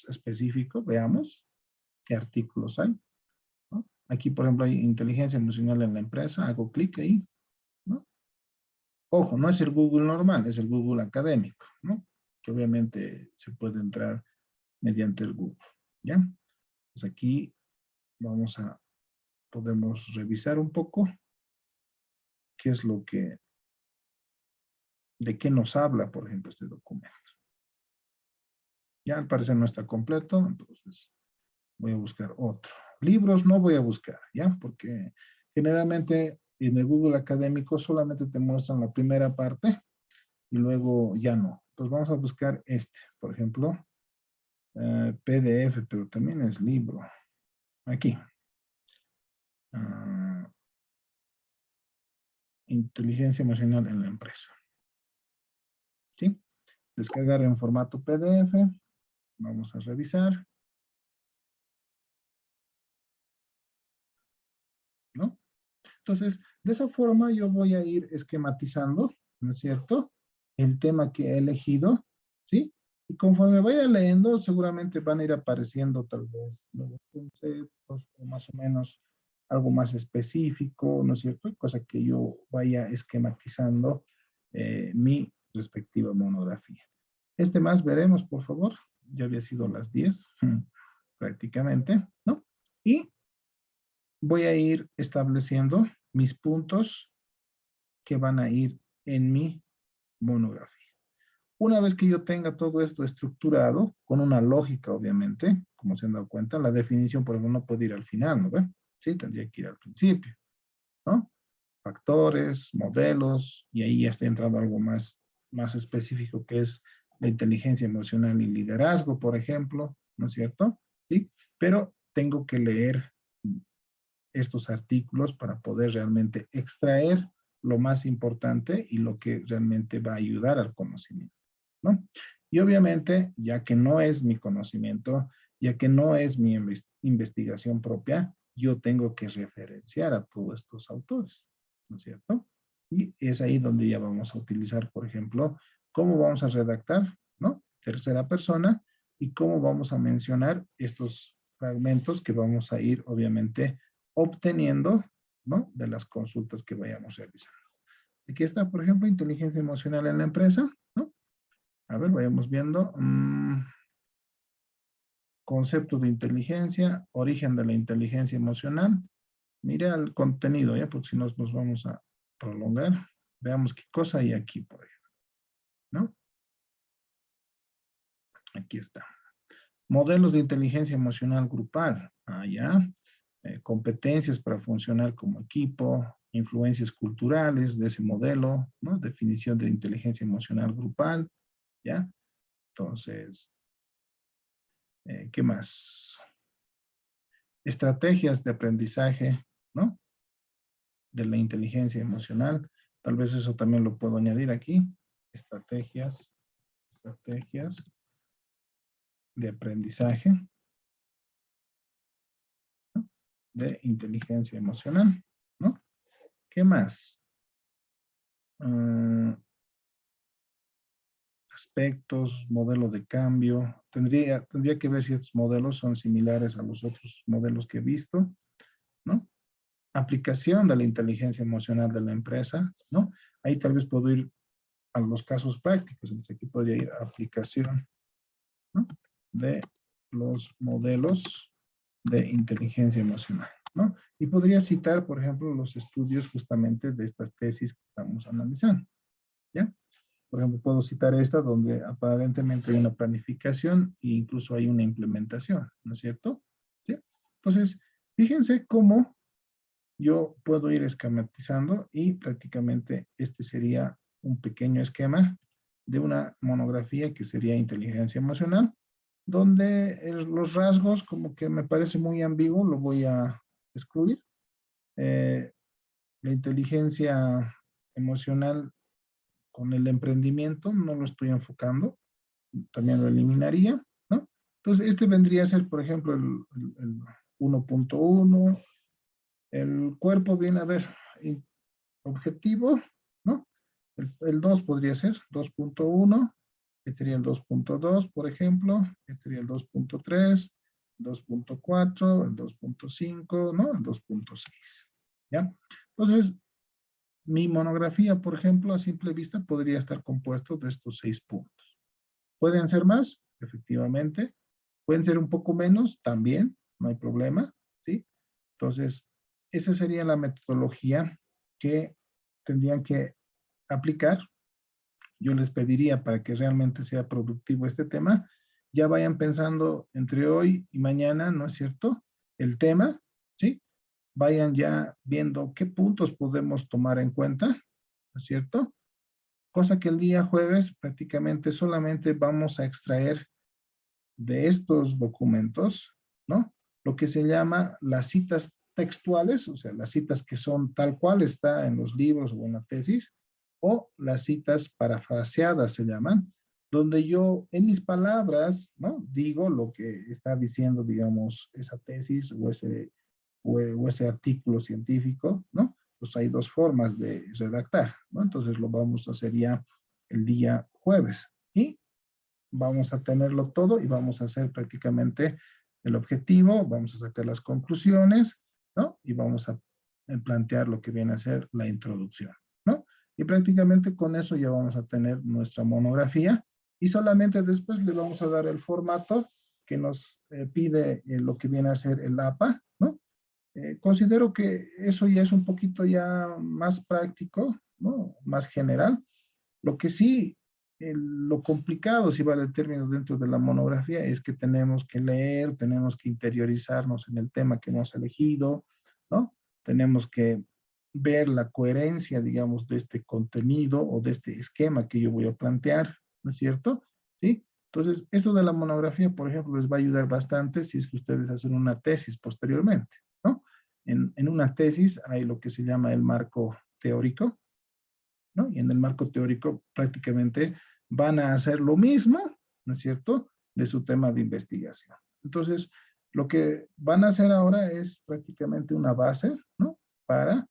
específico, veamos qué artículos hay, ¿no? Aquí, por ejemplo, hay inteligencia emocional en la empresa, hago clic ahí, ¿no? Ojo, no es el Google normal, es el Google académico, ¿no? Que obviamente se puede entrar mediante el Google, ¿ya? Pues aquí podemos revisar un poco qué es de qué nos habla, por ejemplo, este documento. Ya al parecer no está completo, entonces voy a buscar otro. Libros no voy a buscar, ¿ya? Porque generalmente en el Google Académico solamente te muestran la primera parte y luego ya no. Entonces vamos a buscar este, por ejemplo, PDF, pero también es libro. Aquí. Inteligencia emocional en la empresa. ¿Sí? Descargar en formato PDF. Vamos a revisar. ¿No? Entonces, de esa forma yo voy a ir esquematizando, ¿no es cierto? El tema que he elegido, ¿sí? Y conforme vaya leyendo, seguramente van a ir apareciendo tal vez nuevos conceptos o más o menos algo más específico, ¿no es cierto? Cosa que yo vaya esquematizando mi respectiva monografía. Este más veremos, por favor. Ya había sido las 10, prácticamente, ¿no? Y voy a ir estableciendo mis puntos que van a ir en mi monografía. Una vez que yo tenga todo esto estructurado, con una lógica, obviamente, como se han dado cuenta, la definición, por ejemplo, no puede ir al final, ¿no ve? Sí, tendría que ir al principio, ¿no? Factores, modelos, y ahí ya estoy entrando a algo más específico, que es la inteligencia emocional y liderazgo, por ejemplo, ¿no es cierto? Sí, pero tengo que leer estos artículos para poder realmente extraer lo más importante y lo que realmente va a ayudar al conocimiento, ¿no? Y obviamente, ya que no es mi conocimiento, ya que no es mi investigación propia, yo tengo que referenciar a todos estos autores, ¿no es cierto? Y es ahí donde ya vamos a utilizar, por ejemplo, cómo vamos a redactar, ¿no? Tercera persona, y cómo vamos a mencionar estos fragmentos que vamos a ir, obviamente, obteniendo, ¿no? De las consultas que vayamos realizando. Aquí está, por ejemplo, inteligencia emocional en la empresa, ¿no? A ver, vayamos viendo. Concepto de inteligencia, origen de la inteligencia emocional. Mire el contenido, ¿ya? Porque si no nos vamos a prolongar. Veamos qué cosa hay aquí, por ejemplo, ¿no? Aquí está. Modelos de inteligencia emocional grupal. Ya. Competencias para funcionar como equipo, influencias culturales de ese modelo, ¿no? Definición de inteligencia emocional grupal, ¿ya? Entonces, ¿qué más? Estrategias de aprendizaje, ¿no? De la inteligencia emocional. Tal vez eso también lo puedo añadir aquí. Estrategias de aprendizaje, ¿no? De inteligencia emocional, ¿no? ¿Qué más? Aspectos, modelo de cambio. Tendría que ver si estos modelos son similares a los otros modelos que he visto, ¿no? Aplicación de la inteligencia emocional de la empresa, ¿no? Ahí tal vez puedo ir a los casos prácticos. Entonces aquí podría ir a aplicación, ¿no? De los modelos de inteligencia emocional, ¿no? Y podría citar, por ejemplo, los estudios justamente de estas tesis que estamos analizando, ¿ya? Por ejemplo, puedo citar esta donde aparentemente hay una planificación e incluso hay una implementación, ¿no es cierto? ¿Sí? Entonces, fíjense cómo yo puedo ir esquematizando y prácticamente este sería un pequeño esquema de una monografía que sería inteligencia emocional, donde los rasgos como que me parece muy ambiguo, lo voy a excluir. La inteligencia emocional con el emprendimiento no lo estoy enfocando, también lo eliminaría, ¿no? Entonces, este vendría a ser, por ejemplo, el 1.1, el cuerpo viene a ver objetivo, ¿no? El 2 podría ser 2.1, este sería el 2.2, por ejemplo, este sería el 2.3, 2.4, el 2.5, ¿no? El 2.6, ¿ya? Entonces, mi monografía, por ejemplo, a simple vista podría estar compuesto de estos 6 puntos. ¿Pueden ser más? Efectivamente. ¿Pueden ser un poco menos? También, no hay problema, ¿sí? Entonces, esa sería la metodología que tendrían que aplicar. Yo les pediría para que realmente sea productivo este tema, ya vayan pensando entre hoy y mañana, ¿no es cierto? El tema, ¿sí? vayan ya viendo qué puntos podemos tomar en cuenta, ¿no es cierto? Cosa que el día jueves prácticamente solamente vamos a extraer de estos documentos, ¿no? Lo que se llama las citas textuales, o sea, las citas que son tal cual está en los libros o en la tesis, o las citas parafraseadas se llaman, donde yo en mis palabras, ¿no? Digo lo que está diciendo, digamos, esa tesis o ese artículo científico, ¿no? Pues hay dos formas de redactar, ¿no? Entonces lo vamos a hacer ya el día jueves. Y vamos a tenerlo todo y vamos a hacer prácticamente el objetivo, vamos a sacar las conclusiones, ¿no? Y vamos a plantear lo que viene a ser la introducción, ¿no? Y prácticamente con eso ya vamos a tener nuestra monografía y solamente después le vamos a dar el formato que nos pide lo que viene a ser el APA, ¿no? Considero que eso ya es un poquito ya más práctico, ¿no? Más general. Lo que sí, lo complicado, si vale el término, dentro de la monografía es que tenemos que leer, tenemos que interiorizarnos en el tema que hemos elegido, ¿no? Tenemos que ver la coherencia, digamos, de este contenido o de este esquema que yo voy a plantear, ¿no es cierto? ¿Sí? Entonces, esto de la monografía, por ejemplo, les va a ayudar bastante si es que ustedes hacen una tesis posteriormente, ¿no? En una tesis hay lo que se llama el marco teórico, ¿no? Y en el marco teórico prácticamente van a hacer lo mismo, ¿no es cierto?, de su tema de investigación. Entonces, lo que van a hacer ahora es prácticamente una base, ¿no?, para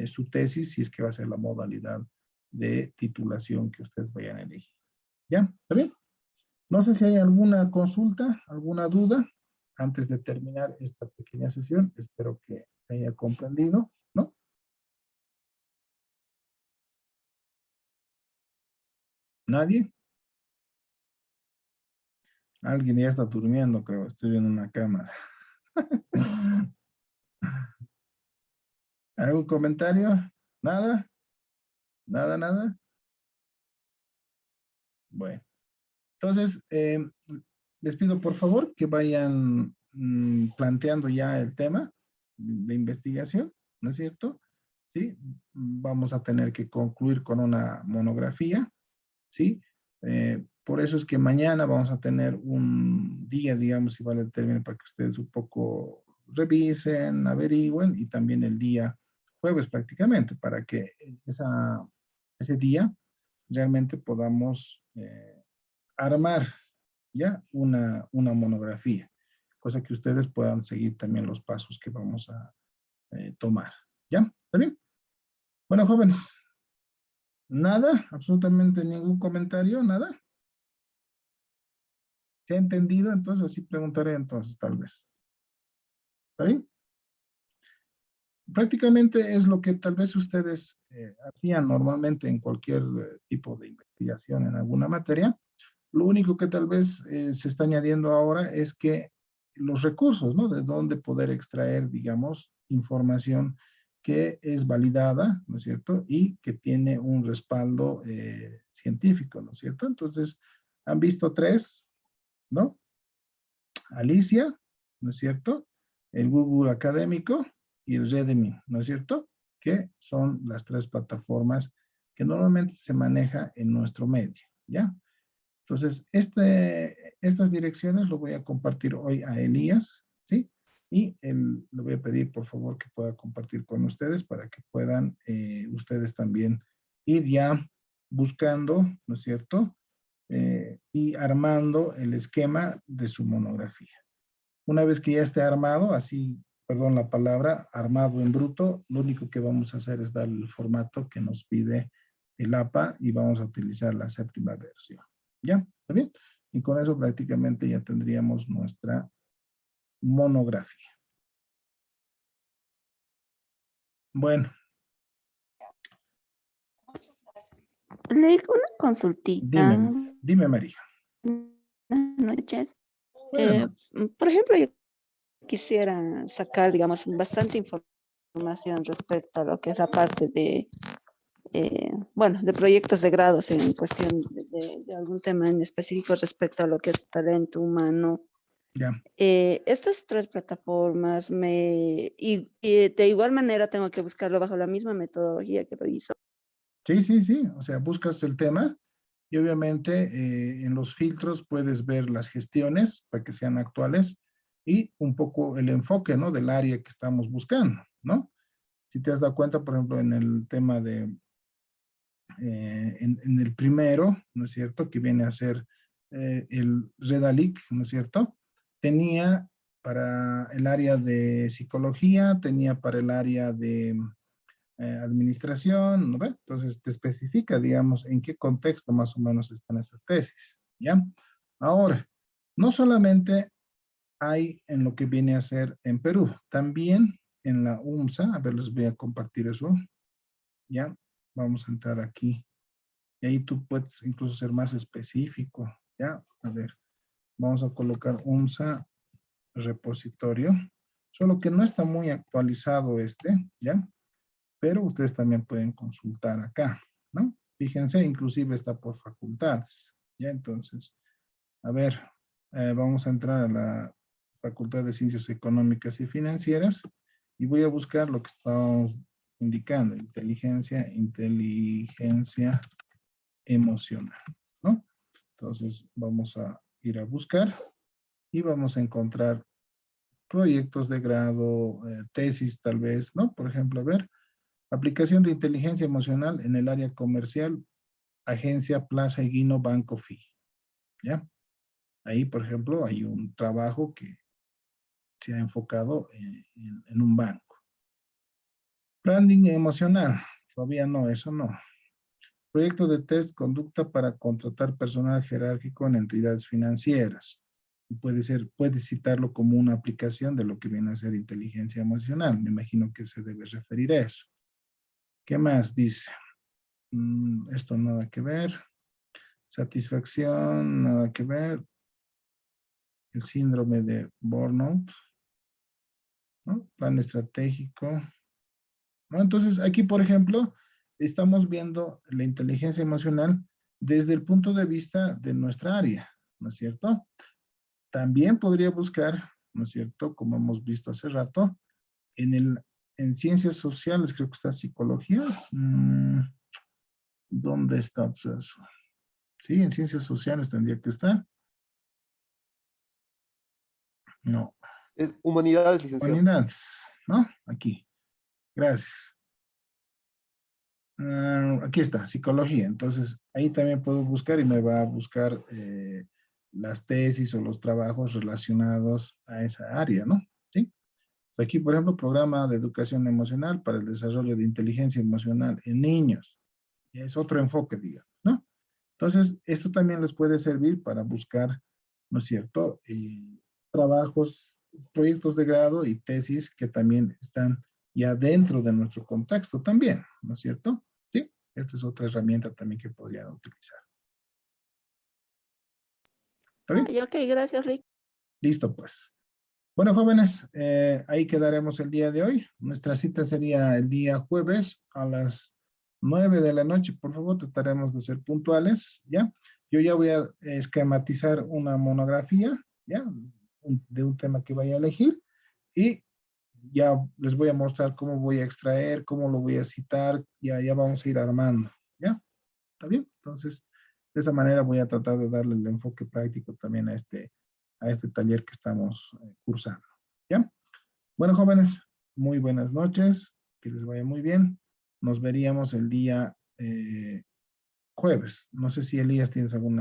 su tesis, si es que va a ser la modalidad de titulación que ustedes vayan a elegir. ¿Ya? ¿Está bien? No sé si hay alguna consulta, alguna duda antes de terminar esta pequeña sesión. Espero que se haya comprendido, ¿no? ¿Nadie? Alguien ya está durmiendo, creo. Estoy viendo una cámara. ¿Algún comentario? ¿Nada? ¿Nada, nada? Bueno. Entonces, les pido por favor que vayan planteando ya el tema de investigación, ¿no es cierto? Sí, vamos a tener que concluir con una monografía, ¿sí? Por eso es que mañana vamos a tener un día, digamos, si vale el término, para que ustedes un poco revisen, averigüen, y también el día jueves prácticamente, para que ese día realmente podamos armar ya una monografía, cosa que ustedes puedan seguir también los pasos que vamos a tomar. ¿Ya? ¿Está bien? Bueno, jóvenes, nada, absolutamente ningún comentario, nada. ¿Se ha entendido? Entonces, así preguntaré entonces, tal vez. ¿Está bien? Prácticamente es lo que tal vez ustedes hacían normalmente en cualquier tipo de investigación en alguna materia. Lo único que tal vez se está añadiendo ahora es que los recursos, ¿no? De dónde poder extraer, digamos, información que es validada, ¿no es cierto? Y que tiene un respaldo científico, ¿no es cierto? Entonces, han visto tres, ¿no? Alicia, ¿no es cierto? El Google Académico y el Redmi, ¿no es cierto? Que son las tres plataformas que normalmente se maneja en nuestro medio, ¿ya? Entonces, estas direcciones lo voy a compartir hoy a Elías, ¿sí? Y le voy a pedir, por favor, que pueda compartir con ustedes para que puedan ustedes también ir ya buscando, ¿no es cierto? Y armando el esquema de su monografía. Una vez que ya esté armado, así, perdón la palabra, armado en bruto, lo único que vamos a hacer es darle el formato que nos pide el APA y vamos a utilizar la 7ª versión. ¿Ya? ¿Está bien? Y con eso prácticamente ya tendríamos nuestra monografía. Bueno. Le digo una consultita. Dime María. Buenas noches. Buenas noches. Por ejemplo, yo quisiera sacar, digamos, bastante información respecto a lo que es la parte de, bueno, de proyectos de grados en cuestión de algún tema en específico respecto a lo que es talento humano Ya. Estas tres plataformas y de igual manera tengo que buscarlo bajo la misma metodología que lo hizo. Sí. O sea, buscas el tema y obviamente en los filtros puedes ver las gestiones para que sean actuales y un poco el enfoque, ¿no? Del área que estamos buscando, ¿no? Si te has dado cuenta, por ejemplo, en el tema de, en el primero, ¿no es cierto? Que viene a ser el Redalic, ¿no es cierto? Tenía para el área de psicología, tenía para el área de administración, ¿no ve? Entonces te especifica, digamos, en qué contexto más o menos están esas tesis, ¿ya? Ahora, no solamente hay en lo que viene a ser en Perú, también en la UMSA, a ver, les voy a compartir eso, ¿ya? Vamos a entrar aquí, y ahí tú puedes incluso ser más específico, ¿ya? A ver, vamos a colocar UMSA repositorio, solo que no está muy actualizado ¿ya? Pero ustedes también pueden consultar acá, ¿no? Fíjense, inclusive está por facultades, ¿ya? Entonces, a ver, vamos a entrar a la Facultad de Ciencias Económicas y Financieras y voy a buscar lo que estamos indicando, inteligencia emocional, ¿no? Entonces, vamos a ir a buscar y vamos a encontrar proyectos de grado, tesis tal vez, ¿no? Por ejemplo, a ver, aplicación de inteligencia emocional en el área comercial, Agencia Plaza Eguino Banco Fi. ¿Ya? Ahí, por ejemplo, hay un trabajo que se ha enfocado en un banco. Branding emocional. Todavía no, eso no. Proyecto de test conducta para contratar personal jerárquico en entidades financieras. Puede citarlo como una aplicación de lo que viene a ser inteligencia emocional. Me imagino que se debe referir a eso. ¿Qué más dice? Esto nada que ver. Satisfacción, nada que ver. El síndrome de burnout, ¿no? Plan estratégico, ¿no? Entonces, aquí, por ejemplo, estamos viendo la inteligencia emocional desde el punto de vista de nuestra área, ¿no es cierto? También podría buscar, ¿no es cierto? Como hemos visto hace rato, en ciencias sociales, creo que está psicología. ¿Dónde está eso? Sí, en ciencias sociales tendría que estar. No. Es humanidades, licenciado. Humanidades, ¿no? Aquí. Gracias. Aquí está, psicología. Entonces, ahí también puedo buscar y me va a buscar las tesis o los trabajos relacionados a esa área, ¿no? ¿Sí? Aquí, por ejemplo, programa de educación emocional para el desarrollo de inteligencia emocional en niños. Es otro enfoque, digamos, ¿no? Entonces, esto también les puede servir para buscar, ¿no es cierto? Trabajos, proyectos de grado y tesis que también están ya dentro de nuestro contexto también, ¿no es cierto? Sí, esta es otra herramienta también que podrían utilizar. ¿Está bien? Ok, gracias, Rick. Listo, pues. Bueno, jóvenes, ahí quedaremos el día de hoy. Nuestra cita sería el día jueves a las 9 de la noche. Por favor, trataremos de ser puntuales, ¿ya? Yo ya voy a esquematizar una monografía, ¿ya? De un tema que vaya a elegir y ya les voy a mostrar cómo voy a extraer, cómo lo voy a citar, ya vamos a ir armando, ¿ya? ¿Está bien? Entonces, de esa manera voy a tratar de darle el enfoque práctico también a este taller que estamos cursando, ¿ya? Bueno, jóvenes, muy buenas noches, que les vaya muy bien. Nos veríamos el día jueves. No sé si Elías tienes algún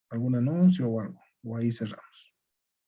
anuncio o algo, o ahí cerramos.